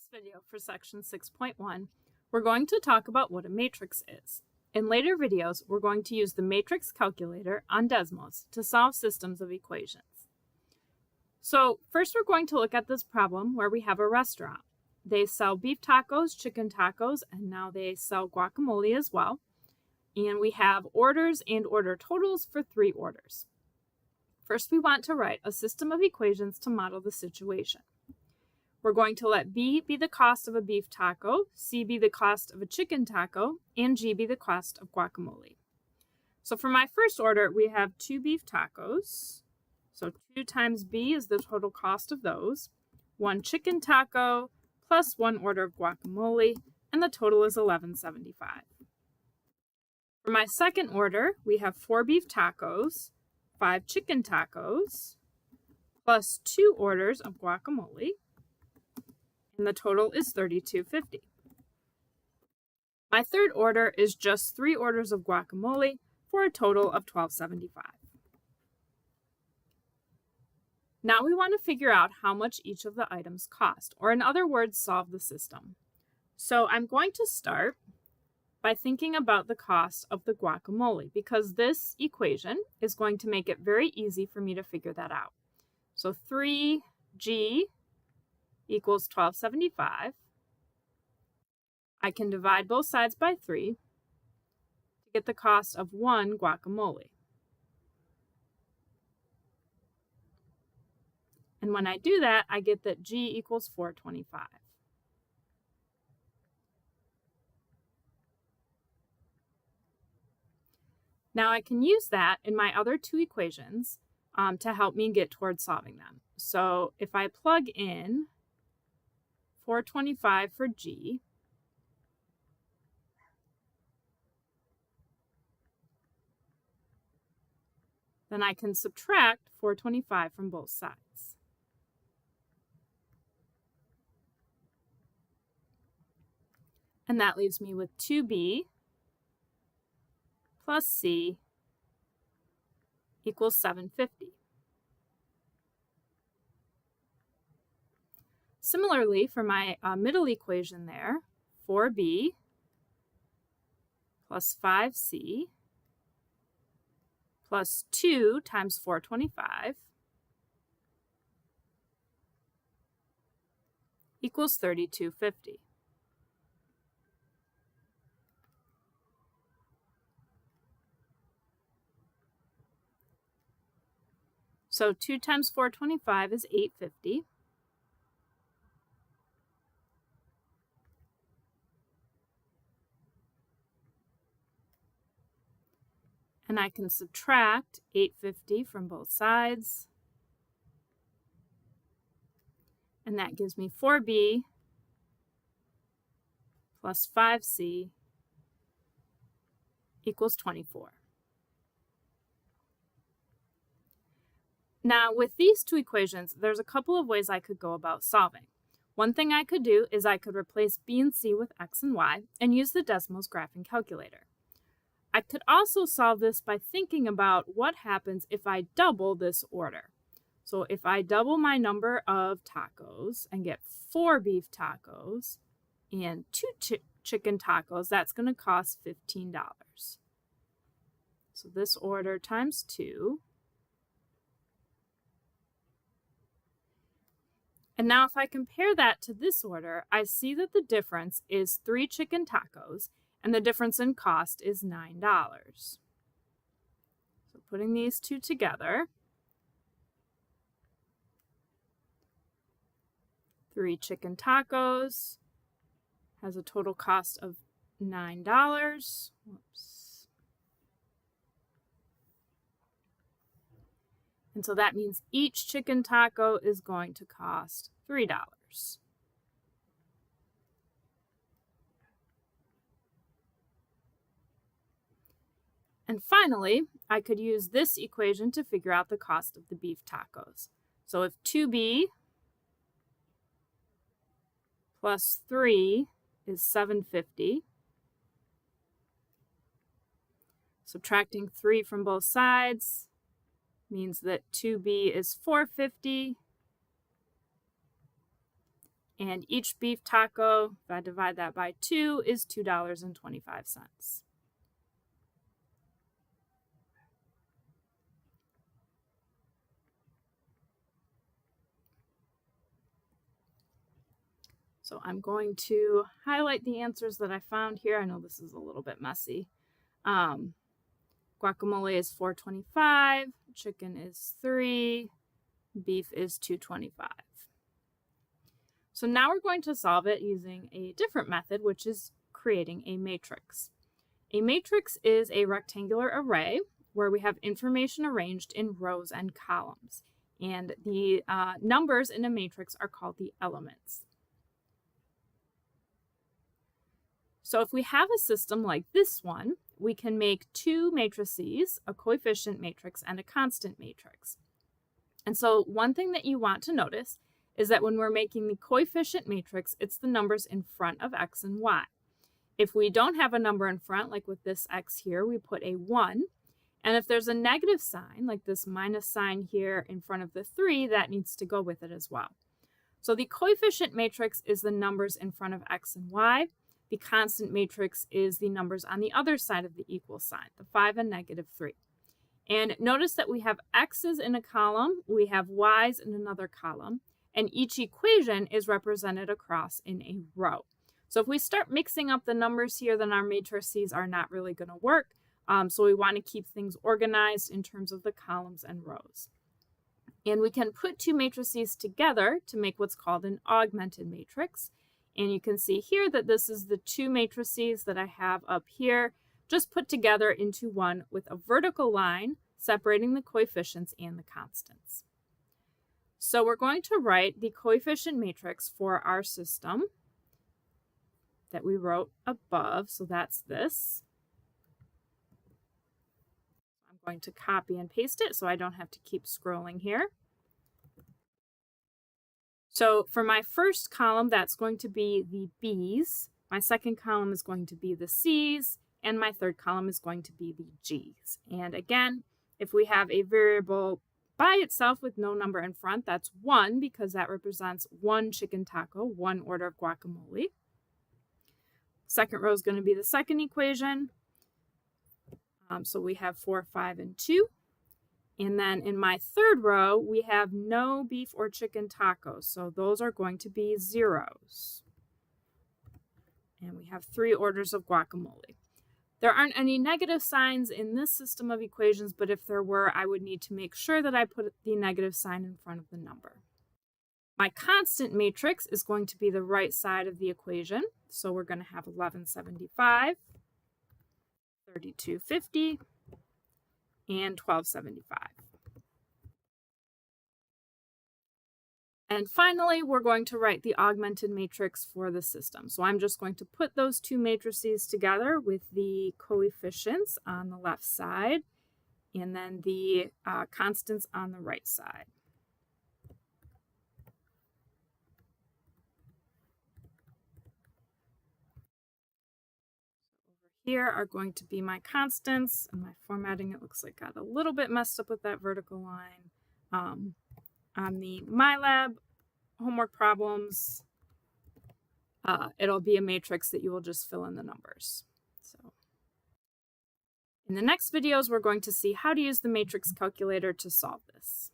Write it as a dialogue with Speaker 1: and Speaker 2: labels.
Speaker 1: this video for section 6.1, we're going to talk about what a matrix is. In later videos, we're going to use the matrix calculator on Desmos to solve systems of equations. So first we're going to look at this problem where we have a restaurant. They sell beef tacos, chicken tacos, and now they sell guacamole as well. And we have orders and order totals for 3 orders. First, we want to write a system of equations to model the situation. We're going to let B be the cost of a beef taco, C be the cost of a chicken taco, and G be the cost of guacamole. So for my first order, we have 2 beef tacos. So 2 times B is the total cost of those. 1 chicken taco plus 1 order of guacamole, and the total is $11.75. For my second order, we have 4 beef tacos, 5 chicken tacos, plus 2 orders of guacamole, and the total is $32.50. My third order is just 3 orders of guacamole for a total of $12.75. Now we want to figure out how much each of the items cost, or in other words, solve the system. So I'm going to start by thinking about the cost of the guacamole, because this equation is going to make it very easy for me to figure that out. So 3G equals $12.75. I can divide both sides by 3 to get the cost of 1 guacamole. And when I do that, I get that G equals $4.25. Now I can use that in my other 2 equations to help me get towards solving them. So if I plug in $4.25 for G, then I can subtract $4.25 from both sides. And that leaves me with 2B plus C equals $7.50. Similarly, for my middle equation there, 4B plus 5C plus 2 times $4.25 equals $32.50. So 2 times $4.25 is $8.50. And I can subtract $8.50 from both sides. And that gives me 4B plus 5C equals 24. Now, with these 2 equations, there's a couple of ways I could go about solving. One thing I could do is I could replace B and C with X and Y and use the Desmos graphing calculator. I could also solve this by thinking about what happens if I double this order. So if I double my number of tacos and get 4 beef tacos and 2 chicken tacos, that's going to cost $15. So this order times 2. And now if I compare that to this order, I see that the difference is 3 chicken tacos, and the difference in cost is $9. So putting these 2 together, 3 chicken tacos has a total cost of $9. Whoops. And so that means each chicken taco is going to cost $3. And finally, I could use this equation to figure out the cost of the beef tacos. So if 2B plus 3 is $7.50, subtracting 3 from both sides means that 2B is $4.50 And each beef taco, if I divide that by 2, is $2.25. So I'm going to highlight the answers that I found here. I know this is a little bit messy. Guacamole is $4.25, chicken is $3, beef is $2.25. So now we're going to solve it using a different method, which is creating a matrix. A matrix is a rectangular array where we have information arranged in rows and columns. And the numbers in a matrix are called the elements. So if we have a system like this one, we can make two matrices, a coefficient matrix and a constant matrix. And so one thing that you want to notice is that when we're making the coefficient matrix, it's the numbers in front of x and y. If we don't have a number in front, like with this x here, we put a 1. And if there's a negative sign, like this minus sign here in front of the 3, that needs to go with it as well. So the coefficient matrix is the numbers in front of x and y. The constant matrix is the numbers on the other side of the equal sign, the 5 and -3. And notice that we have x's in a column, we have y's in another column, and each equation is represented across in a row. So if we start mixing up the numbers here, then our matrices are not really going to work. So we want to keep things organized in terms of the columns and rows. And we can put two matrices together to make what's called an augmented matrix. And you can see here that this is the two matrices that I have up here, just put together into one with a vertical line separating the coefficients and the constants. So we're going to write the coefficient matrix for our system that we wrote above. So that's this. I'm going to copy and paste it so I don't have to keep scrolling here. So for my first column, that's going to be the B's. My second column is going to be the C's. And my third column is going to be the G's. And again, if we have a variable by itself with no number in front, that's 1 because that represents one chicken taco, one order of guacamole. Second row is going to be the second equation. So we have 4, 5, and 2. And then in my third row, we have no beef or chicken tacos. So those are going to be zeros. And we have 3 orders of guacamole. There aren't any negative signs in this system of equations, but if there were, I would need to make sure that I put the negative sign in front of the number. My constant matrix is going to be the right side of the equation. So we're going to have 1175, 3250, and 1275. And finally, we're going to write the augmented matrix for the system. So I'm just going to put those two matrices together with the coefficients on the left side and then the constants on the right side. Here are going to be my constants, and my formatting, it looks like got a little bit messed up with that vertical line. On the MyLab homework problems, it'll be a matrix that you will just fill in the numbers. So in the next videos, we're going to see how to use the matrix calculator to solve this.